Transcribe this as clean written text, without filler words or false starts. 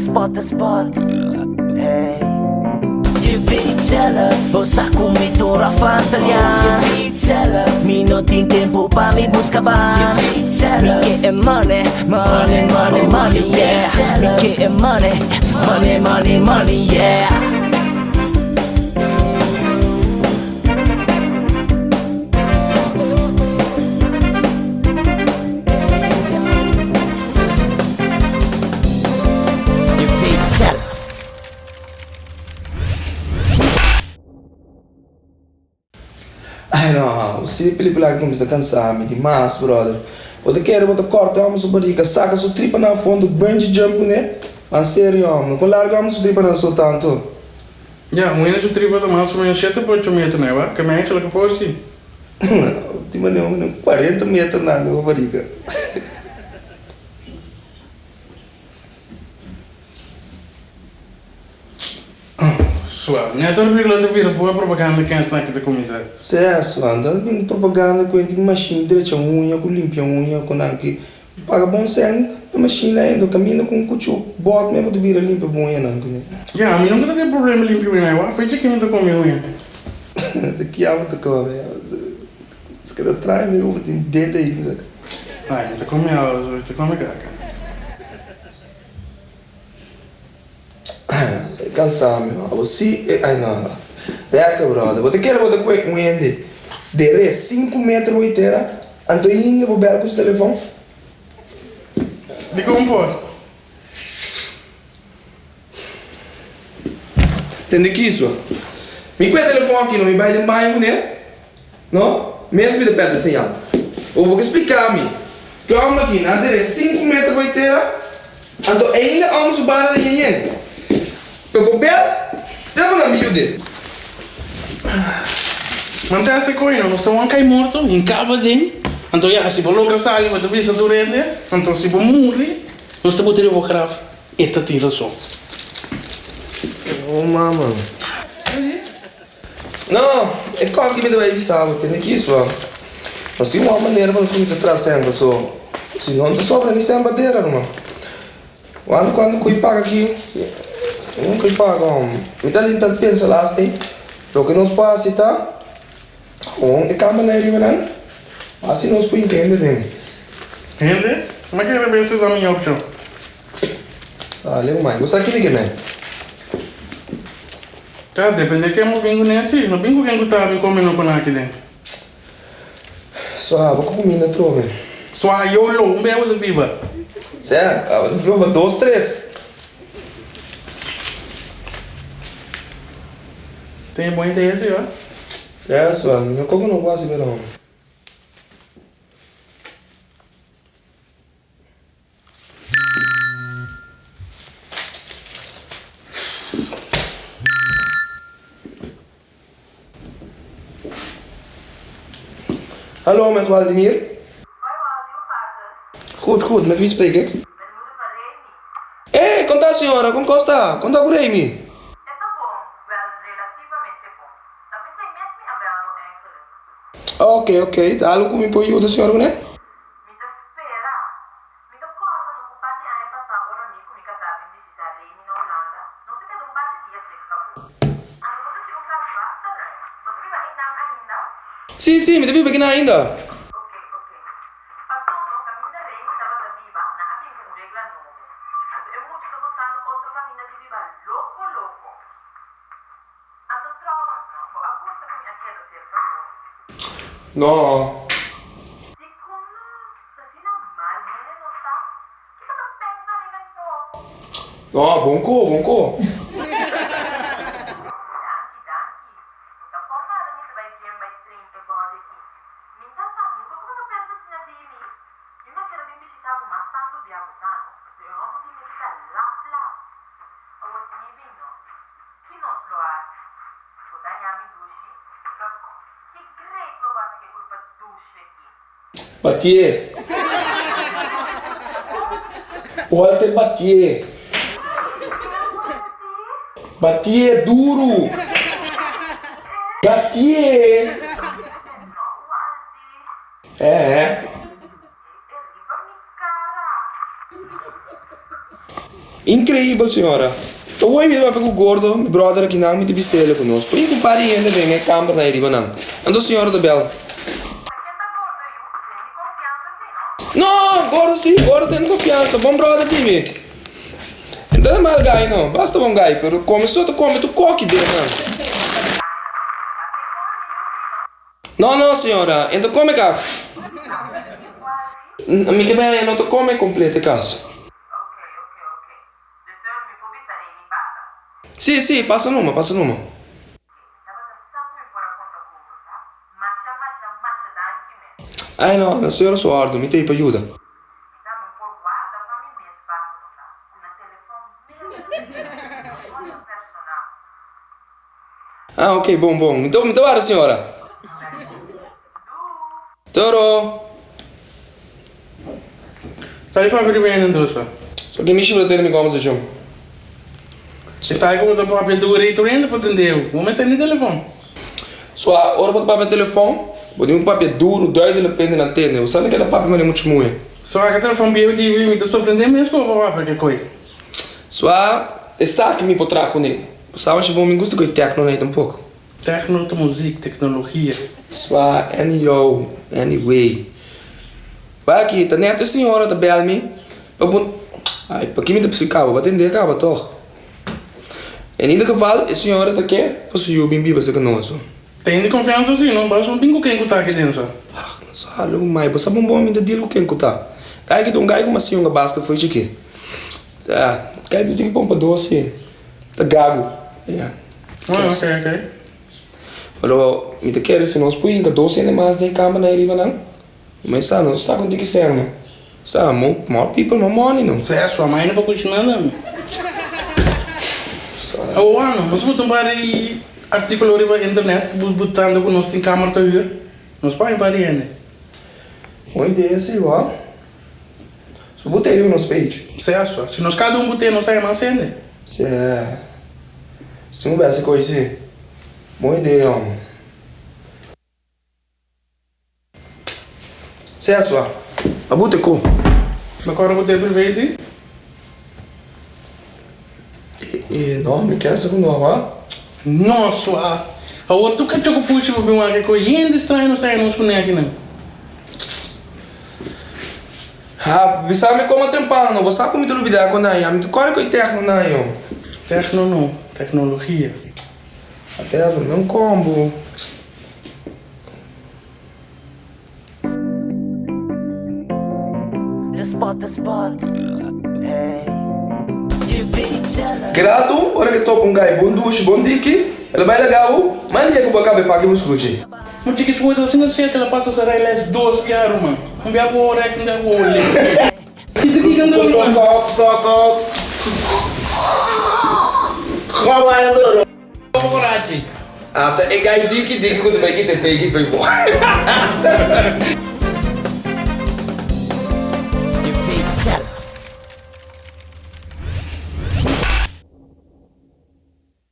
spot to spot. Hey. Je weet zelf, we zakken met door afantalian. Je weet zelf, mi no tin tempo pa mi busca pan. Je weet zelf, mi getting money, money, money, money, yeah. Mi getting money, money, money, money, yeah. Ai não, se película que começa a cansar-me demais, brother. Você quer botar corte, vamos sua barriga, saca sua tripa na fundo, bungee jump, né? Mas sério, homem, com largo vamos sua tripa não sou tanto. Ja, moet je sua tripa tomar sua manchete por 8 metros, né? Que é aquilo que pode ser. Tipo, não, 40 metros nada, minha barriga. Suave. Não é todo mundo que vira boa propaganda que está aqui da comissão. Certo, anda bem propaganda com a machine direita unha, com limpa unha, com aqui. Paga bom sangue, a machine ainda caminha com cuchu, bota mesmo de vira limpa unha não, né? Ja, a mim nunca tem problema limpar unha, eu foi de que me tocou minha unha. Daqui a pouco come. Se quer estranho, eu vou ter dedo ainda. Ai, me tocou minha, me tocou minha caca. Cansado, você, ai não, reca, brother, você quer botar com um ende de 5 metros inteira, então ainda vou ver com o telefone? De como for? Entende que isso? Me quer telefone aqui, não me vai de bairro, né? Não? Mesmo de perto assim, ó. Eu vou explicar-me. Que eu amo aqui, nada de 5 metros inteira, então ainda vamos subir a linha. Eu vou ver, eu vou na miúde. Mantém esta coisa, nós estamos aqui morto, em cabo de. Então, já, se você logra sair, você precisa durante. Então, se você morre, nós estamos tirando o grave. Esta tira só. Oh, mamãe. Não, é claro que me deu aí vistar, entende que isso, ó. Nós temos uma maneira para nós começar a trazer sempre, só. Se não, não sobra nem sem bateria, irmão. Quando eu pago aqui, nunca pago. Então, a gente pensa lá, assim, o que nos passa, tá? É que a maneira, né? Assim nós podemos entender. Entende? Como é que é esta da minha opção? Valeu, mãe. Você aqui ninguém, né? Tá, depende de quem eu venho nesse. Não venho quem está me comendo com aqui dentro. Só, vou comer na trova. Só eu louco, um belo de viva. Certo? Eu vou 2, 3. Tem bom interesse, ó. Certo, só. Eu como não gosto de verão. Hallo, met Waldemir. Hoi Waldi, hoe gaat het? Goed, met wie spreek ik? Met moeder van Remy. Hé, conta senhora, como está? Conta com Remy. Está bom, wel relativamente bom. Dat is hij met me abello eigenlijk. Ok, tá. Algo me pode ajudar, senhora, né? Me te spera. Me te corso no ocupati a passar o ano com me casar em visitar Remy na Holanda. Não te quero par de dias de acabou. Ano você se comprar basta, né? Você vive em Nam ainda? Sim, me devi pequena ainda. Ok. Passou no caminho da Remy estava da viva na abrir com regla novo. Então eu muito estou buscando outro caminho de viva louco. Então trovas não. Bom, a custa que me quero ter favor. No. Dico, nossa, se não mal, viene não tá? Que você pensa em mentor? No, bonco. Danke. Não tá formada nisso, vai vir, vai stream, é bode aqui. Me tá falando, como você pensa assim na Dini? Eu não quero vir visitar o maçã do Biabutano. Eu amo de me visitar lá. Ou assim, vinho. Que não se lo há. Vou dar a minha duche. Que great lo basta que culpa duche aqui. Batie. Walter Batie. Batie duro. Batie. No, Waldi. É. Arriva mi cara. Incrível, senhora. Eu vou me com o gordo, meu brother aqui não me de bistela conosco. Põe com pari ainda vem a câmera na riba não. Ando senhora da bela. Não, gordo sim, gordo tem confiança. Bom brother de mim. Não é mal guy não, basta bom guy, pero começou tu come tu coque dele não. Não, senhora, ainda come cá. Amiga bem, não tu come completa casa. Sì, passa numa. No, la signora sordo, mi te aiuta. Ah, ok, bom. Então guarda, senhora. Toro. Stai proprio rimanendo só. Só que me chama de me como se chama. Se stai com o papel do reito ainda para atender, vamos estar no telefone. Sua hora para papel telefone, pode um papel duro, doido na pena na tenda. Você sabe que aquele papel é muito muito. Só que o telefone bem de me surpreender mesmo com o papel que coi. Sua é sabe que me potrá com ele. Sabe que bom me gusta com tecnologia um pouco. Música, tecnologia. Sua anyway. Vai aqui, tá neta senhora da Belmi. Ai, para que me dá psicava, vai atender acaba toch. Em ieder geval, a senhora tá aqui, posso eu bem biba se conosco. Tem de confiança assim, não basta um pingo quem tá aqui dentro. Não sabe, mas você bom me dá deal com quem tá. Cai que um gai com uma senhora basta foi aqui. Cai me tem que pôr para doce. Tá gago. Ok. Falou, me te quero se nós põe que doce ainda mais nem câmera na riba não. Mas sabe, não sabe onde que serve, né? Sabe, more people, more money, não. Você é sua mãe não vai continuar não. O ano, nós vamos tomar artículo na internet, botando que nós temos câmera de ver. Nós podemos para ainda. Boa ideia, sim, ó. Só botei ele nos page. Certo, se nós cada botar, nós saímos mais ainda. Certo. Se tu não tivesse coisa assim, boa ideia, ó. Certo, ó. A bota com. Agora botei por vez e... Não, me quero segundo, ó. Nossa, a outra que eu puxo para uma que coisa ainda estranho não sai nos conecta não. Bisa me como trempar, não. Você como me duvidar com nada, me corre com interno não, não. Tecnologia. Até não combo. The spot. Hey. Grato, ora que topo um gai bom duche, bom dique, ela vai legal, mas ele é que vai acabar para que você escute. Mas que coisa assim não sei que ela passa a ser elas dois piaram, mano. Não vai agora que não vou olhar. E tu que andou mano. Toco. Como é andou? Coragem. Ah, tá, é gai dique quando vai que te pegue foi bom.